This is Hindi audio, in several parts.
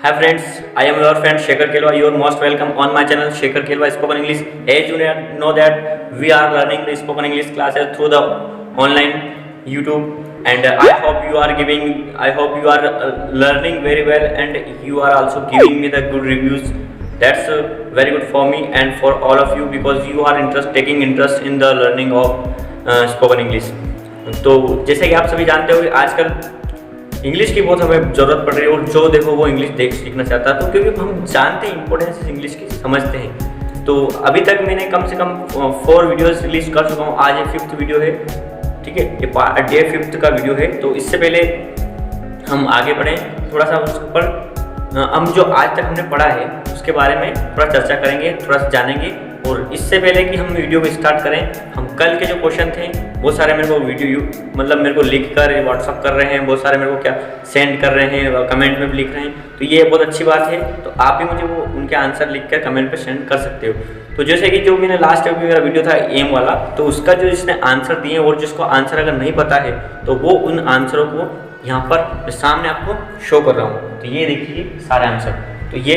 Hi friends, I am your friend Shekhar Kelwa. You are most welcome on my channel Shekhar Kelwa Spoken English. As you know that we are learning the spoken English classes through the online YouTube, and I hope you are learning very well, and you are also giving me the good reviews. That's very good for me and for all of you because you are taking interest in the learning of spoken English. तो जैसे कि आप सभी जानते हो आजकल इंग्लिश की बहुत हमें ज़रूरत पड़ रही है, और जो देखो वो इंग्लिश सीखना चाहता है, तो क्योंकि हम जानते हैं इंपॉर्टेंस इंग्लिश की, समझते हैं। तो अभी तक मैंने कम से कम 4 वीडियोस रिलीज कर चुका हूँ। आज ये 5th वीडियो है, ठीक है, ये डे 5th का वीडियो है। तो इससे पहले हम आगे बढ़ें थोड़ा सा उस पर हम जो आज तक हमने पढ़ा है उसके बारे में थोड़ा चर्चा करेंगे, थोड़ा सा जानेंगे। और इससे पहले कि हम वीडियो को स्टार्ट करें, हम कल के जो क्वेश्चन थे वो सारे मेरे को वीडियो मतलब मेरे को लिख कर व्हाट्सअप कर रहे हैं, बहुत सारे मेरे को क्या सेंड कर रहे हैं, कमेंट में भी लिख रहे हैं। तो ये बहुत अच्छी बात है। तो आप भी मुझे वो उनके आंसर लिख कर कमेंट पे सेंड कर सकते हो। तो जैसे कि जो मैंने लास्ट में मेरा वीडियो था एम वाला, तो उसका जो जिसने आंसर दिए और जिसको आंसर अगर नहीं पता है तो वो उन आंसरों को यहाँ पर सामने आपको शो कर रहा हूँ। तो ये देखिए सारे आंसर, तो ये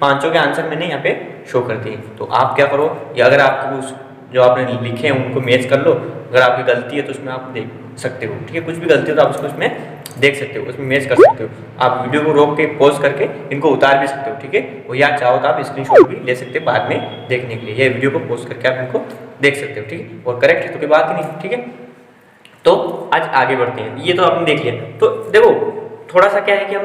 5 के आंसर मैंने यहाँ पे शो कर दिए। तो आप क्या करो, या अगर आपको जो आपने लिखे हैं उनको मैच कर लो। अगर आपकी गलती है तो उसमें आप देख सकते हो, ठीक है, कुछ भी गलती है तो आप उसको उसमें देख सकते हो, उसमें मैच कर सकते हो। आप वीडियो को रोक के पॉज करके इनको उतार भी सकते हो, ठीक है, और या चाहो तो आप स्क्रीनशॉट भी ले सकते हो बाद में देखने के लिए। ये वीडियो को पॉज करके आप इनको देख सकते हो, ठीक है, और करेक्ट है तो कोई बात ही नहीं, ठीक है। तो आज आगे बढ़ते हैं। ये तो आपने देख लिया। तो देखो थोड़ा सा क्या है कि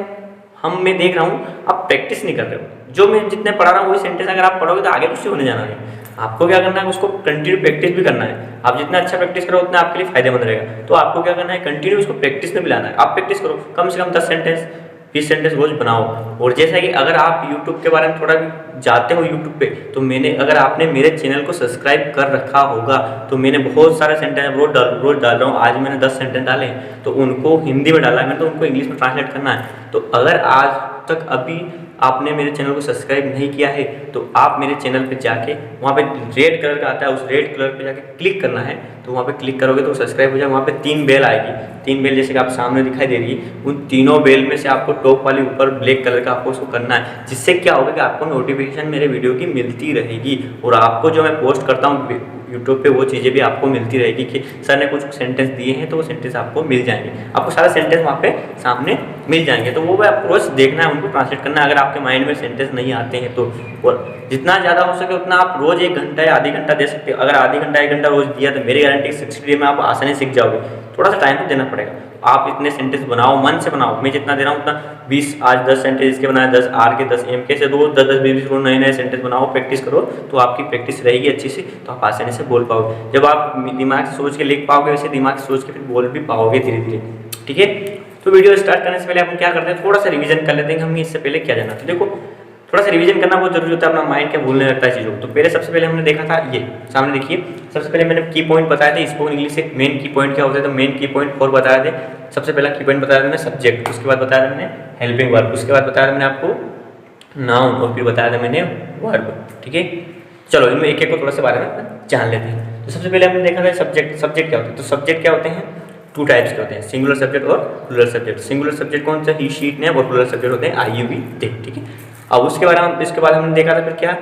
हम मैं देख रहा हूँ आप प्रैक्टिस नहीं कर रहे हो। जो मैं जितने पढ़ा रहा हूँ वही सेंटेंस अगर आप पढ़ोगे तो आगे कुछ होने जाना है। आपको क्या करना है, उसको कंटिन्यू प्रैक्टिस भी करना है। आप जितना अच्छा प्रैक्टिस करो उतना आपके लिए फायदेमंद रहेगा। तो आपको क्या करना है, कंटिन्यू उसको प्रैक्टिस में भी लाना है। आप प्रैक्टिस करो, कम से कम 10 सेंटेंस 20 सेंटेंस रोज बनाओ। और जैसा कि अगर आप यूट्यूब के बारे में थोड़ा भी जाते हो यूट्यूब पे, तो अगर आपने मेरे चैनल को सब्सक्राइब कर रखा होगा तो मैंने बहुत सारे सेंटेंस रोज डाल रहा हूँ। आज मैंने 10 सेंटेंस डाले, तो उनको हिंदी में डाला है मैंने, तो उनको इंग्लिश में ट्रांसलेट करना है। तो अगर आज तक अभी आपने मेरे चैनल को सब्सक्राइब नहीं किया है तो आप मेरे चैनल पे जाके वहाँ पे रेड कलर का आता है, उस रेड कलर पे जाके क्लिक करना है। तो वहाँ पे क्लिक करोगे तो सब्सक्राइब हो जाएगा। वहाँ पे 3 बेल आएगी, 3 बेल जैसे कि आप सामने दिखाई दे रही है। उन तीनों बेल में से आपको टॉप वाली ऊपर ब्लैक कलर का आपको उसको करना है, जिससे क्या होगा कि आपको नोटिफिकेशन मेरे वीडियो की मिलती रहेगी। और आपको जो मैं पोस्ट करता हूँ यूट्यूब पे वो चीज़ें भी आपको मिलती रहेगी कि सर ने कुछ सेंटेंस दिए हैं तो वो सेंटेंस आपको मिल जाएंगे। आपको सारा सेंटेंस वहाँ पे सामने मिल जाएंगे। तो वो आपको रोज देखना है, उनको ट्रांसलेट करना है। अगर आपके माइंड में सेंटेंस नहीं आते हैं तो, और जितना ज़्यादा हो सके उतना आप रोज 1 घंटा या आधी घंटा दे सकते हो। अगर आधी घंटा 1 घंटा रोज दिया तो मेरी गारंटी 60 डे में आप आसानी सीख जाओगे। थोड़ा सा टाइम तो देना पड़ेगा। आप इतने सेंटेंस बनाओ, मन से बनाओ। मैं जितना दे रहा हूँ उतना 20 आज 10 सेंटेंस इसके बनाए, 10 आर के, 10 एम के से 2 10 20 नए सेंटेंस बनाओ, प्रैक्टिस करो। तो आपकी प्रैक्टिस रहेगी अच्छी से, तो आप आसानी से बोल पाओगे। जब आप दिमाग से सोच के लिख पाओगे, वैसे दिमाग से सोच के फिर बोल भी पाओगे धीरे धीरे, ठीक है। तो वीडियो स्टार्ट करने से पहले हम क्या करते हैं, थोड़ा सा रिवीजन कर लेते हैं हमें इससे पहले क्या जाना। तो देखो थोड़ा सा रिवीजन करना बहुत जरूरी होता है, अपना माइंड क्या भूलने लगता है चीज़ों को। तो पहले सबसे पहले हमने देखा था, ये सामने देखिए, सबसे पहले मैंने की पॉइंट बताए थे। स्पोकन इंग्लिश से मेन की पॉइंट क्या होता है, तो मेन की पॉइंट 4 बताए थे। सबसे पहला की पॉइंट बताया था मैंने सब्जेक्ट, उसके बाद बताया था मैंने हेल्पिंग वर्ब, उसके बाद बताया था मैंने आपको नाउन, और फिर बताया था मैंने वर्ब, ठीक है। चलो इनमें एक को थोड़ा सा बारे में जान लेते हैं। तो सबसे पहले हमने देखा था सब्जेक्ट। सब्जेक्ट क्या होते हैं, तो सब्जेक्ट क्या होते हैं, 2 टाइप्स के होते हैं, सिंगुलर सब्जेक्ट और प्लूरल सब्जेक्ट। सिंगुलर सब्जेक्ट कौन सा, ही शीट ने, और प्लूरल सब्जेक्ट होते हैं आई यू वी दे, ठीक है। अब इसके बाद हमने देखा था फिर क्या,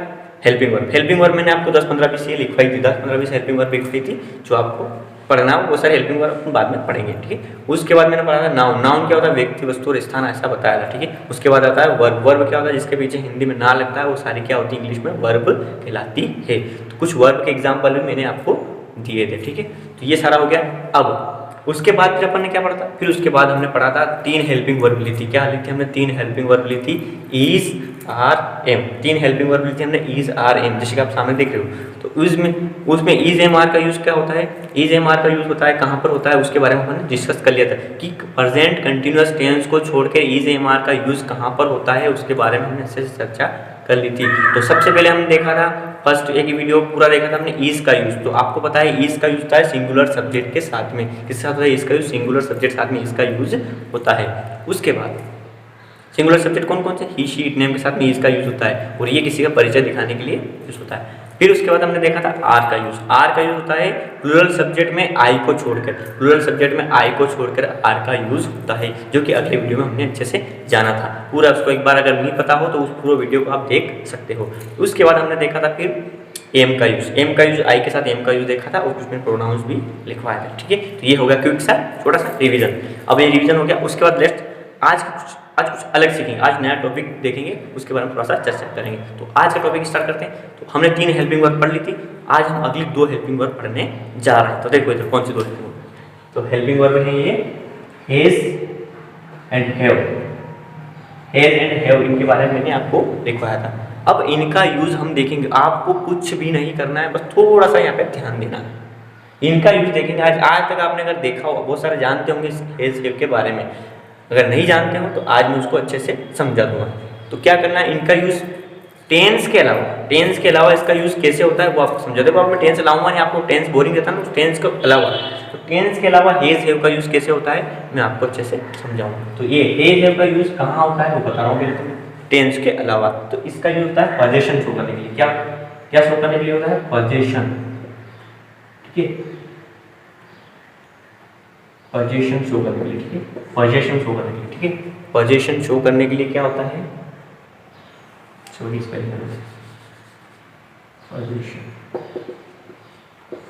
हेल्पिंग वर्ब। हेल्पिंग वर्ब मैंने आपको 10-15-20 ये लिखवाई थी, 10-15-20 हेल्पिंग वर्ब लिखवाई थी, जो आपको पढ़ना वो सारे हेल्पिंग वर्ब अपन बाद में पढ़ेंगे, ठीक है। उसके बाद मैंने पढ़ा था नाउन। नाउन क्या होता है, व्यक्ति, वस्तु और स्थान, ऐसा बताया था, ठीक है। उसके बाद आता है वर्ब। वर्ब क्या होता है, जिसके पीछे हिंदी में ना लगता है, वो सारी क्या होती है, इंग्लिश में वर्ब कहलाती है। तो कुछ वर्ब के एग्जाम्पल भी मैंने आपको दिए थे, ठीक है। तो ये सारा हो गया। अब उसके बाद फिर अपन ने क्या पढ़ा था, फिर उसके बाद हमने पढ़ा था 3 हेल्पिंग वर्ब ली थी। क्या ली थी हमने, 3 हेल्पिंग वर्ब ली थी, is are am. 3 helping verb ली थी हमने, इज आर एम, जैसे कि आप सामने देख रहे हो। तो उसमें इज एम आर का यूज क्या होता है, इज एम आर का यूज होता है कहाँ पर होता है, उसके बारे में हमने डिस्कस कर लिया था कि प्रेजेंट कंटिन्यूअस टेंस को छोड़कर इज एम आर का यूज कहाँ पर होता है, उसके बारे में हमने अच्छे से चर्चा कर ली थी। तो सबसे पहले हमने देखा था, फर्स्ट एक वीडियो पूरा देखा था हमने, इज का यूज। तो आपको पता है इज का यूज होता है सिंगुलर सब्जेक्ट के साथ में, किसके साथ होता है, इसका यूज सिंगुलर सब्जेक्ट साथ में इसका यूज होता है। उसके बाद सिंगुलर सब्जेक्ट कौन कौन से, ही शी इट नेम के साथ में इसका यूज होता है, और ये किसी का परिचय दिखाने के लिए यूज होता है। फिर उसके बाद हमने देखा था आर का यूज। आर का यूज होता है प्लूरल सब्जेक्ट में आई को छोड़कर, प्लूरल सब्जेक्ट में आई को छोड़कर आर का यूज होता है, जो कि अगले वीडियो में हमने अच्छे से जाना था। पूरा उसको एक बार अगर नहीं पता हो तो उस पूरे वीडियो को आप देख सकते हो। उसके बाद हमने देखा था फिर एम का यूज। एम का यूज आई के साथ एम का यूज देखा था और उसमें प्रोनाउंस भी लिखवाया था। ठीक है, तो ये हो गया क्विक सा छोटा सा रिवीजन। अब ये रिवीजन हो गया, उसके बाद नेक्स्ट आज कुछ अलग सीखेंगे। आज नया टॉपिक देखेंगे, उसके बारे में थोड़ा सा चर्चा करेंगे। तो आज का टॉपिक स्टार्ट करते हैं। तो हमने 3 हेल्पिंग वर्ब पढ़ ली थी, आज हम अगली 2 हेल्पिंग वर्ब पढ़ने जा रहे हैं। तो देखो इधर कौन सी 2 हेल्पिंग वर्ब। तो हेल्पिंग वर्ब है ये has and have. Has and have इनके बारे में मैंने आपको लिखवाया था। अब इनका यूज हम देखेंगे, आपको कुछ भी नहीं करना है, बस थोड़ा सा यहाँ पे ध्यान देना है। इनका यूज देखेंगे आज तक आपने अगर देखा हो, बहुत सारे जानते होंगे इस हैज हैव के बारे में, अगर नहीं जानते हो तो आज मैं उसको अच्छे से समझा दूंगा। तो क्या करना है, इनका यूज टेंस के अलावा इसका यूज कैसे होता है वो आपको समझा। देखो अब मैं टेंस लाऊंगा नहीं, आपको टेंस बोरिंग रहता है ना, टेंस के अलावा, तो टेंस के अलावा हेज हैव का यूज कैसे होता है मैं आपको अच्छे से समझाऊंगा। तो ये हेज हैव का यूज कहाँ होता है वो बता रहा हूँ टेंस के अलावा। तो इसका यूज होता है पोजीशन शो करने के लिए। क्या शो करने के लिए होता है, पोजीशन। ठीक है, पोजीशन शो करने के लिए। ठीक है, पोजीशन शो करने के लिए। ठीक है, पोजीशन शो करने के लिए क्या होता है, सॉरी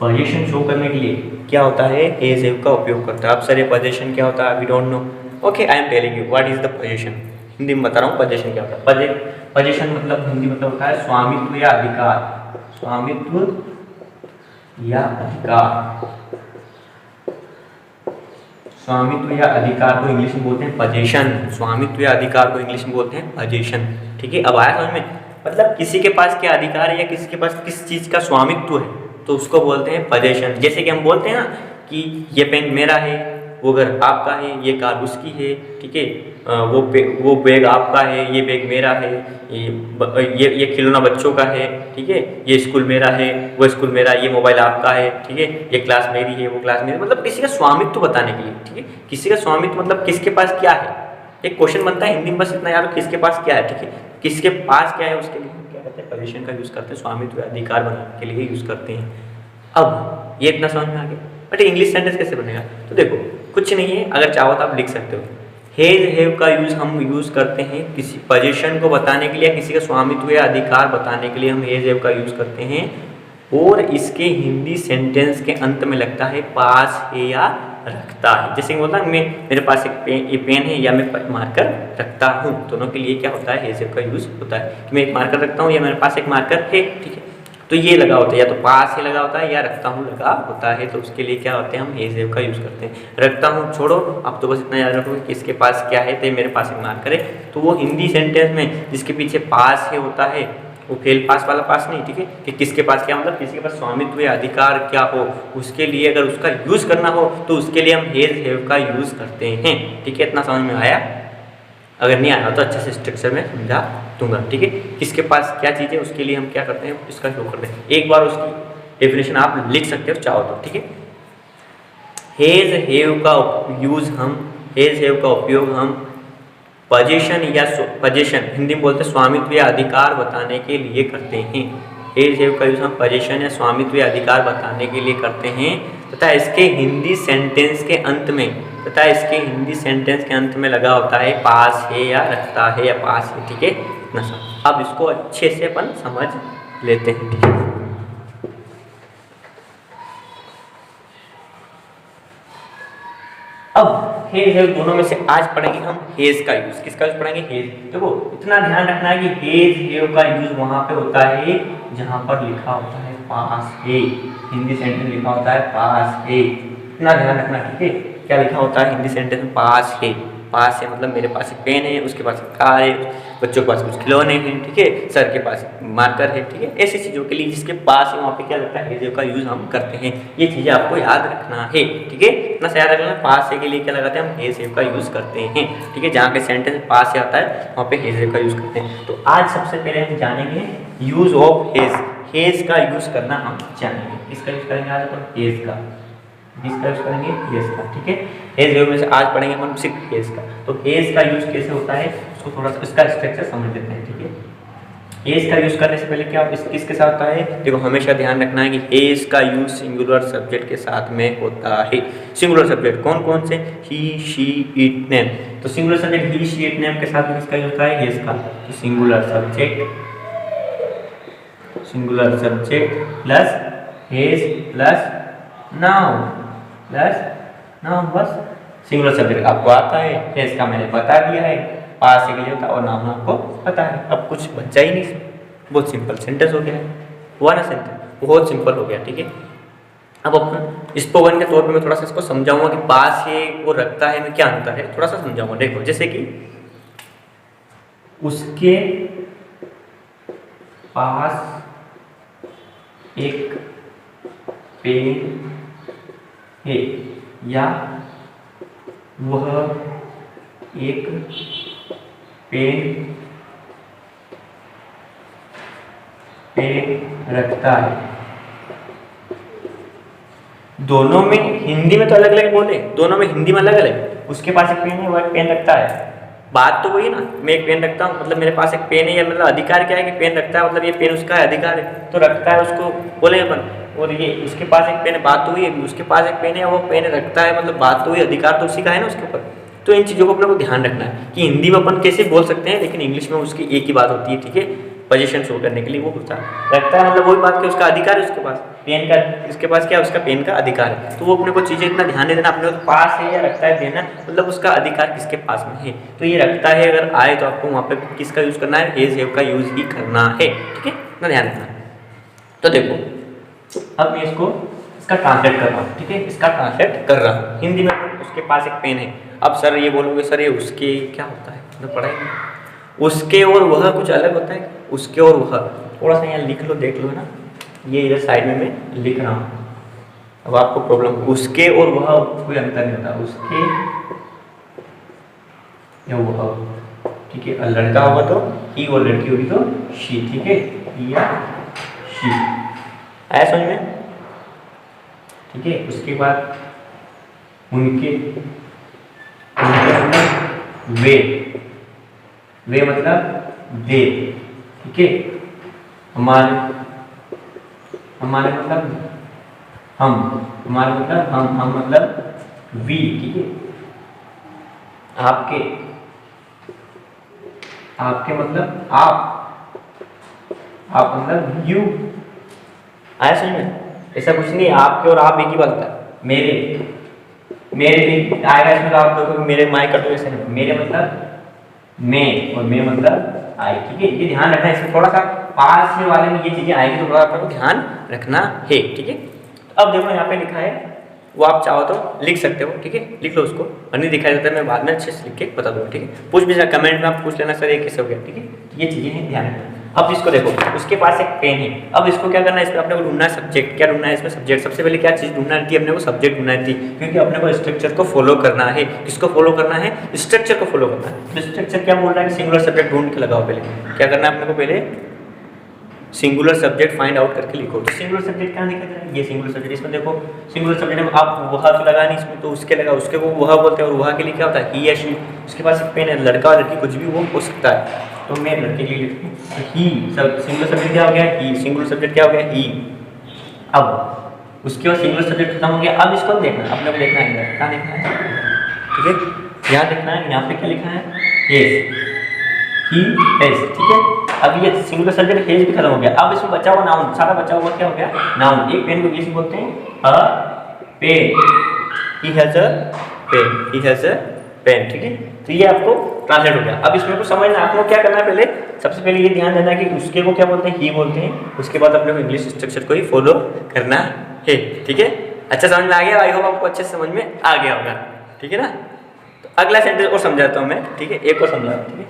पोजीशन शो करने के लिए क्या होता है, हेज हैव का उपयोग करता है। अब सर ये पोजीशन क्या होता है, we don't know. Okay, I am telling you what is the position. Hindi में बता रहा हूँ पोजीशन क्या होता है। पोजीशन मतलब हिंदी मतलब होता है स्वामित्व या अधिकार। स्वामित्व या अधिकार, स्वामित्व या अधिकार को इंग्लिश में बोलते हैं पोजीशन। स्वामित्व या अधिकार को इंग्लिश में बोलते हैं पोजीशन। ठीक है, अब आया समझ में, मतलब किसी के पास क्या अधिकार है या किसी के पास किस चीज का स्वामित्व है तो उसको बोलते हैं पोजीशन। जैसे कि हम बोलते हैं ना कि ये पेन मेरा है, वो घर आपका है, ये कार उसकी है। ठीक है, वो बैग आपका है, ये बैग मेरा है, ये खिलौना बच्चों का है। ठीक है, ये स्कूल मेरा है, वो स्कूल मेरा, ये मोबाइल आपका है। ठीक है, ये क्लास मेरी है, वो क्लास मेरी, मतलब किसी का स्वामित्व बताने के लिए। ठीक है, किसी का स्वामित्व मतलब किसके पास क्या है। एक क्वेश्चन बनता है हिंदी में, बस इतना याद हो, किसके पास क्या है। ठीक है, किसके पास क्या है उसके लिए क्या कहते हैं, पोजीशन का यूज करते हैं, स्वामित्व या अधिकार बनाने के लिए यूज करते हैं। अब ये इतना समझ में आ गया, बट इंग्लिश सेंटेंस कैसे बनेगा। तो देखो कुछ नहीं है, अगर चाहो तो आप लिख सकते हो। हेज हैव का यूज हम यूज करते हैं किसी पोजीशन को बताने के लिए, किसी का स्वामित्व या अधिकार बताने के लिए हम हेज हैव का यूज करते हैं। और इसके हिंदी सेंटेंस के अंत में लगता है पास है या रखता है। जैसे बोलता है मैं मेरे पास एक पेन है या मैं मार्कर रखता हूँ, दोनों के लिए क्या होता है, हेज हैव का यूज होता है कि मैं एक मार्कर रखता हूँ या मेरे पास एक मार्कर है। ठीक है, तो ये लगा होता है, या तो पास ही लगा होता है या रखता हूँ लगा होता है, तो उसके लिए क्या होते हैं, हम हेज हैव का यूज करते हैं। रखता हूँ छोड़ो, आप तो बस इतना याद रखो कि इसके पास क्या है, तो मेरे पास एक मार्कर है। तो वो हिंदी सेंटेंस में जिसके पीछे पास है होता है, वो फेल पास वाला पास नहीं। ठीक है, कि किसके पास क्या मतलब किसी के पास स्वामित्व या अधिकार क्या हो, उसके लिए अगर उसका यूज करना हो तो उसके लिए हम हेज हैव का यूज करते हैं। ठीक है, इतना समझ में आया। अगर नहीं आया तो अच्छे से स्ट्रक्चर में समझा दूंगा। ठीक है, किसके पास क्या चीज़ है उसके लिए हम क्या करते हैं, इसका उपयोग करते हैं। एक बार उसकी डेफिनेशन आप लिख सकते हो चाहो तो। ठीक है, हेज हैव का यूज हम हेज हैव का उपयोग हम पोजीशन या पोजीशन हिंदी में बोलते हैं स्वामित्व या अधिकार बताने के लिए करते हैं। हेज हैव का यूज हम पोजीशन या स्वामित्व या अधिकार बताने के लिए करते हैं तथा इसके हिंदी सेंटेंस के अंत में लगा होता है पास है या रखता है या पास है। ठीक है, इतना सब। अब इसको अच्छे से अपन समझ लेते हैं। ठीक है, अब हेज हैव दोनों में से आज पढ़ेंगे हम हेज का यूज। किसका यूज पढ़ेंगे, हेज। देखो इतना ध्यान रखना है कि हेज हैव का यूज वहां पे होता है जहां पर लिखा होता है पास है। हिंदी सेंटेंस लिखा होता है पास है, इतना ध्यान रखना। ठीक है, क्या लिखा होता है हिंदी सेंटेंस में, पास है। पास है मतलब मेरे पास एक पेन है, उसके पास एक कार है, बच्चों के पास कुछ खिलौने हैं। ठीक है, सर के पास मार्कर है। ठीक है, ऐसी चीज़ों के लिए जिसके पास है वहाँ पे क्या लगता है, हेज हैव का यूज हम करते हैं। ये चीज़ें आपको याद रखना है। ठीक है, इतना सा याद रखना, पास है के लिए क्या लगाते हैं, हम हेज हैव का यूज करते हैं। ठीक है, जहाँ पे सेंटेंस पास से आता है वहाँ पे हेज हैव का यूज करते हैं। तो आज सबसे पहले हम जानेंगे यूज ऑफ हेज। हेज का यूज करना हम जानेंगे। किसका यूज करेंगे आज अपन, हेज का। किसका यूज करेंगे, हेज का। ठीक है, हेज हैव में से आज पढ़ेंगे हम सिर्फ हेज का। तो हेज का यूज कैसे होता है उसको थोड़ा सा इसका स्ट्रक्चर समझ लेते हैं। ठीक है, एज का यूज करने से पहले क्या किसके साथ होता है? देखो हमेशा ध्यान रखना है कि एज का यूज सिंगुलर सब्जेक्ट के साथ में होता है। सिंगुलर सब्जेक्ट कौन कौन से? ही, शी, इट, नेम। तो singular subject he, she, it, name के साथ में किसका यूज होता है? एज का। तो singular subject plus has plus noun बस। सिंगुलर सब्जेक्ट आपको आता है, एज का मैंने बता दिया है, पास के लिए होता है, और नाउन आपको पता है। अब कुछ बचा ही नहीं, बहुत सिंपल सेंटेंस हो गया है, हुआ ना सेंटेंस, बहुत सिंपल हो गया। ठीक है, अब अपन स्पोकन के तौर पे मैं थोड़ा सा इसको समझाऊंगा कि पास है वो रखता है में क्या अंतर है, थोड़ा सा समझाऊंगा। देखो जैसे कि उसके पास एक पेन है, या वह एक पेन रखता है। दोनों में हिंदी में तो अलग अलग बोले, दोनों में हिंदी में अलग अलग। उसके पास एक पेन है, वह एक पेन रखता है, बात तो वही ना। मैं एक पेन रखता हूँ मतलब मेरे पास एक पेन है, या मतलब अधिकार क्या है कि पेन रखता है, मतलब ये पेन उसका है, अधिकार है तो रखता है, उसको बोले अपन। और ये उसके पास एक पेन है, बात तो हुई है, उसके पास एक पेन है, वो पेन रखता है, मतलब बात तो हुई, अधिकार तो उसी का है ना उसके ऊपर। तो इन चीज़ों को अपने को ध्यान रखना है कि हिंदी में अपन कैसे बोल सकते हैं, लेकिन इंग्लिश में उसकी एक ही बात होती है। ठीक है, पोजीशन शो करने के लिए वो होता है, रखता है मतलब वही बात कि उसका अधिकार है उसके पास, पेन का इसके पास क्या, उसका पेन का अधिकार है। तो वो अपने को चीज़ें इतना ध्यान नहीं देना, अपने को पास है या रखता है देना, मतलब उसका अधिकार किसके पास में है। तो ये रखता है अगर आए तो आपको वहाँ पे किसका यूज़ करना है? एज हैव का यूज़ ही करना है। ठीक है, इतना ध्यान रखना। तो देखो अब मैं इसका ट्रांसलेट कर रहा हूँ। ठीक है, इसका ट्रांसलेट कर रहा हूँ हिंदी में। उसके पास एक पेन है, अब सर ये बोलोगे सर ये उसके क्या होता है, मतलब पढ़ाई में उसके और वह कुछ अलग होता है। उसके और वह थोड़ा सा यहाँ लिख लो, देख लो ना, ये इधर साइड में मैं लिख रहा हूँ। अब आपको प्रॉब्लम, उसके और वह कोई अंतर नहीं होता, उसके या वह। ठीक है, लड़का होगा तो ही और लड़की होगी तो शी। ठीक है, या शी, आया समझ में? ठीक है, उसके बाद उनके मतलब वे मतलब दे। ठीक है, हमारे मतलब हम, हमारे मतलब हम मतलब वी। ठीक है, आपके मतलब आप मतलब यू। आया समझ में? ऐसा कुछ नहीं, आपके और आप एक ही बात होता है। मेरे भी आएगा इसमें, तो आप देखो मेरे माई कर दो, ऐसे नहीं, मेरे मतलब मैं और मैं मतलब आई। ठीक है, ये ध्यान रखना है, इसमें थोड़ा सा पास से वाले में ये चीजें आएगी तो थोड़ा आपको ध्यान रखना है। ठीक है, अब देखो यहाँ पे लिखा है, वो आप चाहो तो लिख सकते हो। ठीक है, लिख लो उसको, और नहीं दिखाई देता मैं बाद में अच्छे से लिख के बता दूँगा। ठीक है, पूछ भी कमेंट में आप पूछ लेना सर ये कैसे हो गया। ठीक है, ये चीज़ें हैं, ध्यान रखना। अब इसको देखो, उसके पास एक पेन है, अब इसको क्या करना है, इसमें अपने को ढूंढना है सब्जेक्ट। क्या ढूंढना है इसमें? सब्जेक्ट। सबसे पहले क्या चीज़ ढूंढना थी अपने को? सब्जेक्ट ढूंढना थी, क्योंकि अपने को स्ट्रक्चर को फॉलो करना है। किसको फॉलो करना है? स्ट्रक्चर को फॉलो करना है। तो स्ट्रक्चर क्या बोल रहा है कि सिंगुलर सब्जेक्ट ढूंढ के लगाओ। पहले क्या करना है अपने को? पहले सिंगुलर सब्जेक्ट फाइंड आउट करके लिखो। तो सिंगुलर सब्जेक्ट क्या दिखा दे रहा है? ये सिंगुलर सब्जेक्ट। इसमें देखो सिंगुलर सब्जेक्ट में आप वह तो लगा नहीं इसमें, तो उसके लगा, उसके को वह बोलते हैं, और वह के लिए क्या होता है? ही या शी। उसके पास एक पेन है, लड़का और लड़की कुछ भी वो हो सकता है, तो मैं लड़के के लिए लिखती हूँ ही। सिंगुलर सब्जेक्ट क्या हो गया? ही। सिंगुलर सब्जेक्ट क्या हो गया? ही। अब उसके बाद सिंगुलर सब्जेक्ट खत्म हो गया। अब इसको देखना, अपने को देखना है, क्या देखना है? ठीक है, यहाँ देखना है, यहाँ पे क्या लिखा है? एस, ही, एस। ठीक है, अब ये सिंगुलर सब्जेक्ट हेज भी खत्म हो गया। अब इसमें बचा हुआ नाउन, सारा बचा हुआ क्या हो गया? नाउन। एक पेन को इंग्लिश में बोलते हैं a pen. He has a pen, he has a pen. ठीक है, तो ये आपको ट्रांसलेट हो गया। अब इसमें को समझना, आपको क्या करना है? पहले सबसे पहले ये ध्यान देना कि उसके को क्या बोलते हैं? ही बोलते हैं। उसके बाद अपने को इंग्लिश स्ट्रक्चर को ही फॉलो करना है। ठीक है, अच्छा समझ में आ गया? आई होप आपको अच्छे से समझ में आ गया होगा। ठीक है ना, तो अगला सेंटेंस और समझाता हूँ मैं। ठीक है, एक और समझा। ठीक है,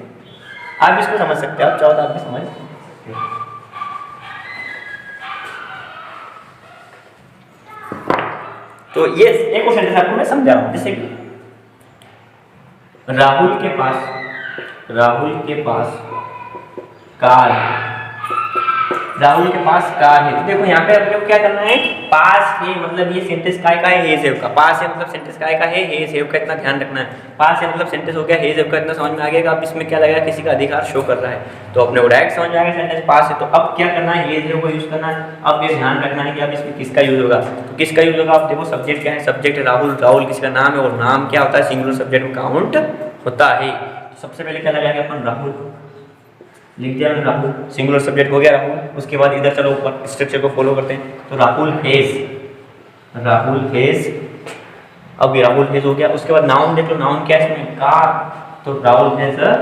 आप इसको समझ सकते हो, आप चाहो तो आप भी समझ। तो ये एक और सेंटेंस आपको मैं समझा रहा हूं, जैसे कि राहुल के पास कार राहुल के पास कार है। तो देखो यहाँ पे अपने को क्या करना है, पास है मतलब ये सेंटेंस काय का है, हेज हैव का। पास है मतलब सेंटेंस काय का है, हेज हैव का, इतना ध्यान रखना है। पास है मतलब सेंटेंस हो गया, हेज हैव का इतना समझ में आ गया। अब इसमें क्या लगेगा, किसी का अधिकार शो कर रहा है, तो अपने को डायरेक्ट समझ में आ गया सेंटेंस पास है। तो अब क्या करना है, हेज हैव को यूज करना है। अब ये ध्यान रखना है कि अब इसमें किसका यूज होगा, तो किसका यूज होगा। आप देखो सब्जेक्ट क्या है, सब्जेक्ट राहुल, राहुल किसी का नाम है, और नाम क्या होता है, सिंगुलर सब्जेक्ट में काउंट होता है। सबसे पहले क्या लगाएंगे अपन, राहुल लिख दिया राहुल, सिंगुलर सब्जेक्ट हो गया राहुल। उसके बाद इधर चलो ऊपर स्ट्रक्चर को फॉलो करते हैं। तो राहुल हैज, राहुल हैज, अब राहुल हैज हो गया। उसके बाद नाउन देख लो, नाउन क्या है इसमें, कार। तो Rahul has a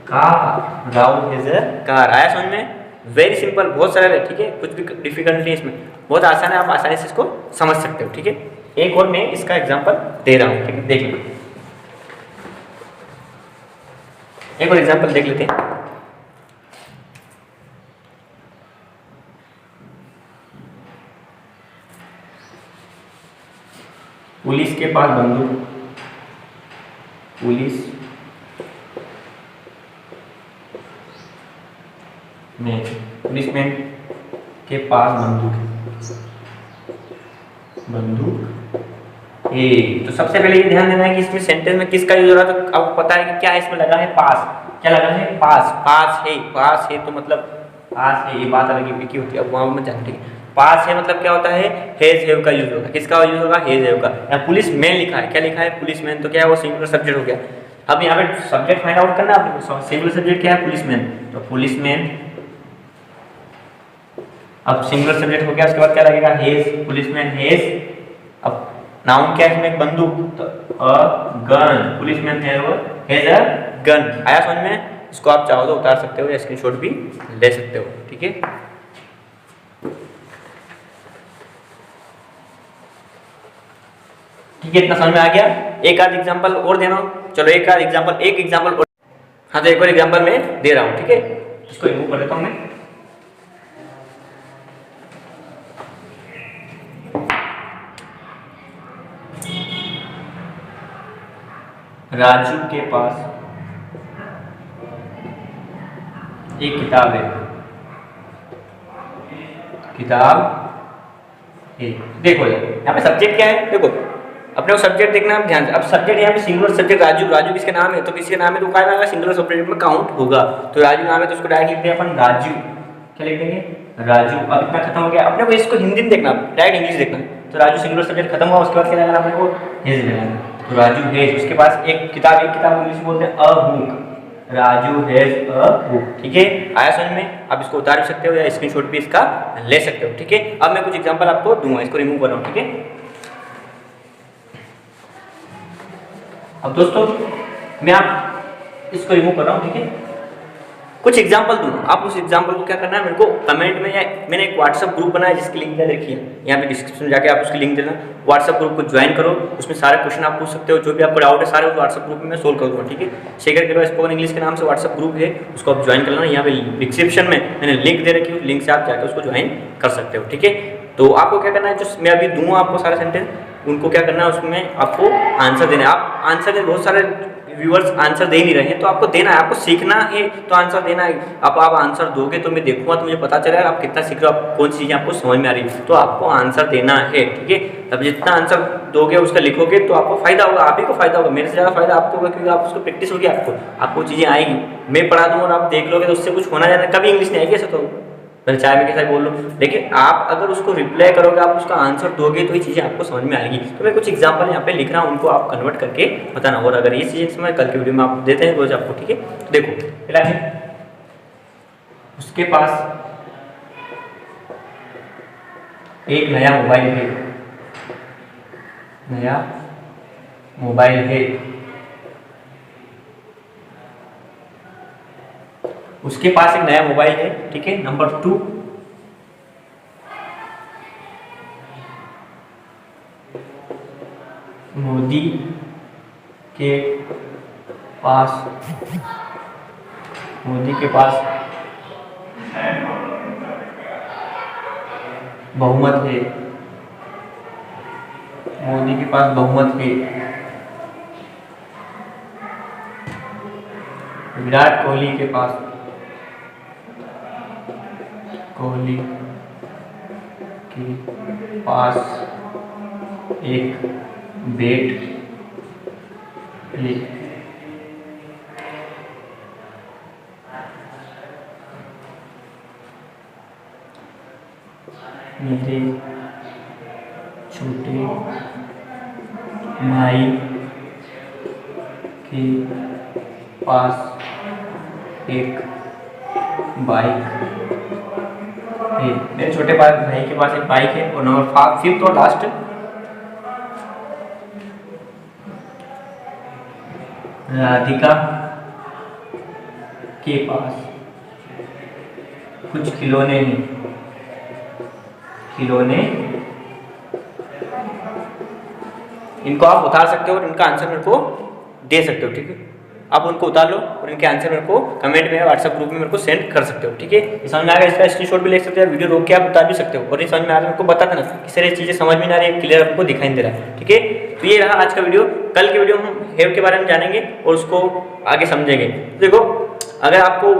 car, Rahul has a car. आया समझ में, वेरी सिंपल, बहुत सरल है, ठीक है, कुछ भी डिफिकल्ट नहीं है इसमें, बहुत आसान है, आप आसानी से इसको समझ सकते हो, ठीक है। एक और मैं इसका एग्जाम्पल दे रहा हूँ, ठीक है, देख लो, एक और एग्जाम्पल देख लेते हैं। पुलिस के पास बंदूक, पुलिसमैन के पास बंदूक ए। तो सबसे पहले ये ध्यान देना है कि इसमें सेंटेंस में किसका यूज हो रहा है। तो आपको पता है कि क्या इसमें लगा है, पास। क्या लगा है, पास। पास है तो मतलब पास है, ये बात अलग की होती है, अब वहां मत जाना, ठीक है। पास है मतलब क्या होता है, हेज हैव का यूज होगा। किसका यूज होगा, हेज हैव का। यहाँ पुलिस मैन लिखा है, क्या लिखा है, पुलिसमैन, तो क्या है वो सिंगुलर सब्जेक्ट हो गया। अब यहाँ पे सब्जेक्ट फाइंड आउट करना है आपको, सिंगुलर सब्जेक्ट क्या है, पुलिसमैन, तो पुलिसमैन। अब सिंगुलर सब्जेक्ट हो गया, उसके बाद क्या लगेगा, हेज, पुलिसमैन हेज। अब नाउन क्या है इसमें, बंदूक, तो a gun, policeman has a gun. आया समझ में। इसको आप चाहो तो उतार सकते हो या स्क्रीनशॉट भी ले सकते हो, ठीक है। ठीक है, इतना समझ में आ गया। एक आध एग्जांपल और देना, चलो एक आध एग्जांपल, एक एग्जांपल और। हाँ, तो एक और एग्जांपल मैं दे रहा हूँ, ठीक है, इसको रिमूव कर देता हूँ मैं। राजू के पास एक किताब है, किताब है। देखो यहाँ पे सब्जेक्ट क्या है, देखो अपने को सब्जेक्ट देखना है ध्यान से। अब सब्जेक्ट यहाँ पे सिंगुलर सब्जेक्ट राजू, राजू किसके नाम है, तो किसके नाम है तो क्या आएगा, सिंगुलर सब्जेक्ट में काउंट होगा। तो राजू नाम है तो उसको डायरेक्ट लिख देंगे अपन राजू। क्या लिख देंगे, राजू। अब इतना खत्म हो गया, अपने को इसको हिंदी में देखना, डायरेक्ट इंग्लिश देखना। तो राजू सिंगुलर सब्जेक्ट खत्म हुआ, उसके बाद क्या लगाना अपने को, हेज लगाना। तो राजू हेज, उसके पास एक किताब, एक किताब इंग्लिश में बोलते हैं a book, Raju has a book, ठीक है। आया समझ में। आप इसको उतार भी सकते हो या स्क्रीनशॉट भी इसका ले सकते हो, ठीक है। अब मैं कुछ एग्जांपल आपको दूंगा, इसको रिमूव कर रहा हूँ, ठीक है। अब दोस्तों मैं आप इसको रिमूव कर रहा हूँ, ठीक है। कुछ एग्जांपल दूंगा, आप उस एग्जांपल को क्या करना है, मेरे को कमेंट में, या मैंने एक व्हाट्सएप ग्रुप बनाया जिसकी लिंक दे रखी है यहाँ पे डिस्क्रिप्शन में, जाके आप उसकी लिंक देना। व्हाट्सएप ग्रुप को ज्वाइन करो, उसमें सारे क्वेश्चन आप पूछ सकते हो, जो भी आपको डाउट है सारे उस व्हाट्सएप ग्रुप में मैं सोल्व कर दूंगा, ठीक है। शेखर केलवा स्पोकन इंग्लिश के नाम से व्हाट्सएप ग्रुप है, उसको आप ज्वाइन कर लेना। यहाँ पे डिस्क्रिप्शन में मैंने लिंक दे रखी है, लिंक से आप जाकर उसको ज्वाइन कर सकते हो, ठीक है। तो आपको क्या करना है, जो मैं अभी दूंगा आपको सारे सेंटेंस, उनको क्या करना है, उसमें आपको आंसर देना है। आप आंसर दे, बहुत सारे व्यूअर्स आंसर दे नहीं रहे हैं, तो आपको देना है, आपको सीखना है तो आंसर देना है। अब आप आंसर दोगे तो मैं देखूंगा, तो मुझे पता चलेगा आप कितना सीख रहे हो, आप कौन सी चीज़ें आपको समझ में आ रही है। तो आपको आंसर देना है, ठीक है। अब जितना आंसर दोगे उसका लिखोगे तो आपको फायदा होगा, आप ही को फायदा होगा, मेरे से ज़्यादा फायदा आपको होगा, क्योंकि आप उसको प्रैक्टिस होगी, आपको चीज़ें आएगी। मैं पढ़ा दूँ और आप देख लोगे तो उससे कुछ होना जाना, कभी इंग्लिश नहीं आएगी, ऐसा तो मैंने चाहे मैं कैसा बोल लूँ, लेकिन आप अगर उसको रिप्लाई करोगे, आप उसका आंसर दोगे तो ये चीज़ें आपको समझ में आएगी। तो मैं कुछ एग्जांपल यहाँ पे लिख रहा हूँ, उनको आप कन्वर्ट करके बताना, और अगर ये चीज़ें समझ कल की वीडियो में आप देते हैं रोज आपको, ठीक है। तो देखो पहला है, उसके पास एक नया मोबाइल है, नया मोबाइल है। उसके पास एक नया मोबाइल है, ठीक है। नंबर 2, मोदी के पास बहुमत है, मोदी के पास बहुमत है। विराट कोहली के पास कोहली के पास एक बैट है। मेरे छोटे भाई के पास एक बाइक है। मेरे छोटे भाई के पास एक बाइक है। और नंबर 5 और लास्ट, राधिका के पास कुछ खिलौने हैं। खिलौने, इनको आप उतार सकते हो और इनका आंसर मेरे को दे सकते हो, ठीक है। आप उनको उतार लो और इनके आंसर मेरे को कमेंट में व्हाट्सएप ग्रुप में मेरे को सेंड कर सकते हो, ठीक है। ये समझ में आ गया? इसका स्क्रीनशॉट भी ले सकते हो, वीडियो रोक के आप उतार भी सकते हो। और ये समझ में आ रहा है मेरे को बता देना कि सर ये चीज़ें समझ में नहीं आ रही है, क्लियर आपको दिखाई नहीं दे रहा है, ठीक है। तो ये रहा आज का वीडियो। कल के वीडियो हम हेयर के बारे में जानेंगे और उसको आगे समझेंगे। देखो, अगर आपको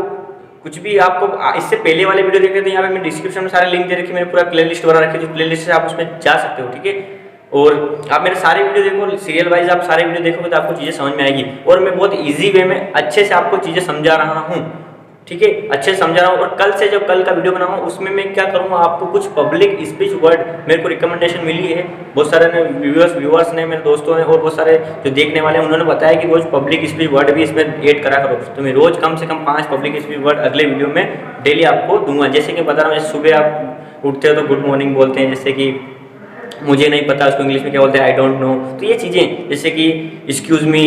कुछ भी, आपको इससे पहले वाले वीडियो देखने तो यहाँ पे मैं डिस्क्रिप्शन में सारे लिंक दे रखी, मैंने पूरा प्लेलिस्ट बना रखी है, जो प्लेलिस्ट से आप उसमें जा सकते हो, ठीक है। और आप मेरे सारे वीडियो देखो, सीरियल वाइज आप सारे वीडियो देखोगे तो आपको चीज़ें समझ में आएगी। और मैं बहुत इजी वे में अच्छे से आपको चीज़ें समझा रहा हूँ, ठीक है, अच्छे से समझा रहा हूँ। और कल से जब कल का वीडियो बनाऊंगा उसमें मैं क्या करूँगा, आपको कुछ पब्लिक स्पीच वर्ड मेरे को रिकमेंडेशन मिली है बहुत सारे व्यूअर्स ने, मेरे दोस्तों ने और बहुत सारे जो देखने वाले हैं उन्होंने बताया कि रोज पब्लिक स्पीच वर्ड भी इसमें ऐड करा करो। तो मैं रोज कम से कम 5 पब्लिक स्पीच वर्ड अगले वीडियो में डेली आपको दूंगा। जैसे कि बता रहा हूँ, सुबह आप उठते हो तो गुड मॉर्निंग बोलते हैं, जैसे कि मुझे नहीं पता उसको इंग्लिश में क्या बोलते हैं, आई डोंट नो। तो ये चीज़ें, जैसे कि एक्सक्यूज मी,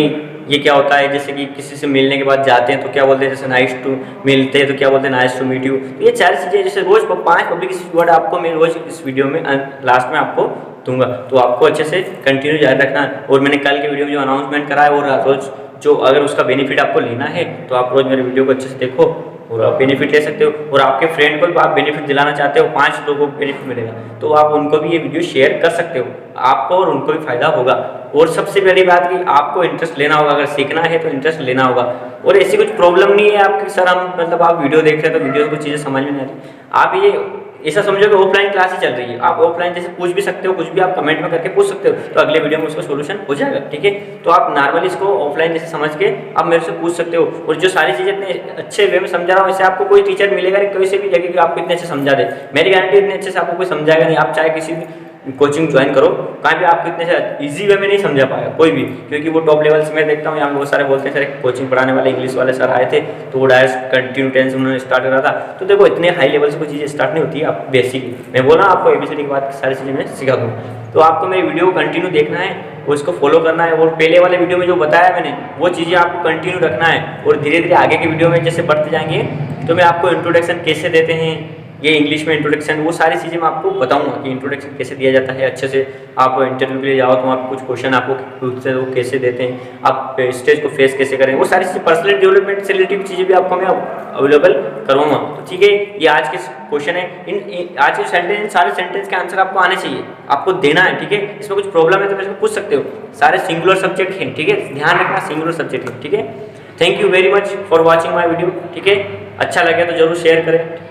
ये क्या होता है। जैसे कि किसी से मिलने के बाद जाते हैं तो क्या बोलते हैं, जैसे नाइस टू, मिलते हैं तो क्या बोलते हैं, नाइस टू मीट यू। तो ये 4 चीज़ें जैसे रोज 5 पब्लिक वर्ड आपको मैं रोज इस वीडियो में लास्ट में आपको दूंगा। तो आपको अच्छे से कंटिन्यू जारी रखना है। और मैंने कल के वीडियो में जो अनाउंसमेंट करा है, और रोज जो अगर उसका बेनिफिट आपको लेना है तो आप रोज मेरे वीडियो को अच्छे से देखो और आप बेनिफिट ले सकते हो। और आपके फ्रेंड को भी आप बेनिफिट दिलाना चाहते हो, 5 लोगों को बेनिफिट मिलेगा, तो आप उनको भी ये वीडियो शेयर कर सकते हो। आपको और उनको भी फायदा होगा। और सबसे बड़ी बात कि आपको इंटरेस्ट लेना होगा, अगर सीखना है तो इंटरेस्ट लेना होगा। और ऐसी कुछ प्रॉब्लम नहीं है आपकी, सर हम मतलब आप वीडियो देख रहे हैं तो वीडियो को चीज़ें समझ में नहीं आ रही, आप ये ऐसा समझो कि ऑफलाइन क्लास ही चल रही है। आप ऑफलाइन जैसे पूछ भी सकते हो, कुछ भी आप कमेंट में करके पूछ सकते हो, तो अगले वीडियो में उसका सोल्यूशन हो जाएगा, ठीक है। तो आप नॉर्मली इसको ऑफलाइन जैसे समझ के आप मेरे से पूछ सकते हो। और जो सारी चीज़ें इतने अच्छे वे में समझा रहा हूँ, इससे आपको कोई टीचर मिलेगा नहीं किसी भी जगह कि आपको इतने अच्छे समझा दे। मेरी गारंटी इतने अच्छे से आपको कोई समझाएगा नहीं। आप चाहे किसी भी कोचिंग ज्वाइन करो, कहीं भी आपको इतने से इजी वे में नहीं समझा पाएगा कोई भी, क्योंकि वो टॉप लेवल से मैं देखता हूँ यहाँ बहुत सारे बोलते हैं सर कोचिंग पढ़ाने वाले इंग्लिश वाले सर आए थे तो वो डायरेक्ट कंटिन्यू टेंस उन्होंने स्टार्ट करा था। तो देखो इतने हाई लेवल से कोई चीज़ें स्टार्ट नहीं होती है, आप बेसिक, मैं बोल रहा हूँ आपको ABCD के बाद सारी चीज़ें मैं सिखा दूँ। तो आपको मेरी वीडियो को कंटिन्यू देखना है और उसको फॉलो करना है। और पहले वाले वीडियो में जो बताया मैंने वो चीज़ें आपको कंटिन्यू रखना है। और धीरे धीरे आगे के वीडियो में जैसे बढ़ते जाएंगे तो मैं आपको इंट्रोडक्शन कैसे देते हैं, ये इंग्लिश में इंट्रोडक्शन, वो सारी चीज़ें मैं आपको बताऊंगा कि इंट्रोडक्शन कैसे दिया जाता है अच्छे से। आप इंटरव्यू के लिए जाओ तो आप कुछ क्वेश्चन आपको पूछते हैं वो कैसे देते हैं, आप स्टेज को फेस कैसे करें, वो सारी चीज़ें पर्सनल डेवलपमेंट से रिलेटेड चीज़ें भी आपको मैं अवेलेबल करूँगा। तो ठीक है, ये आज के क्वेश्चन है। आज के सेंटेंस, सारे सेंटेंस के आंसर आपको आने चाहिए, आपको देना है, ठीक है। इसमें कुछ प्रॉब्लम है तो मेरे को पूछ सकते हो। सारे सिंगुलर सब्जेक्ट हैं, ठीक है, ध्यान रखना सिंगुलर सब्जेक्ट है, ठीक है। Thank you very much for watching my video, ठीक है। अच्छा लगे तो जरूर शेयर करें।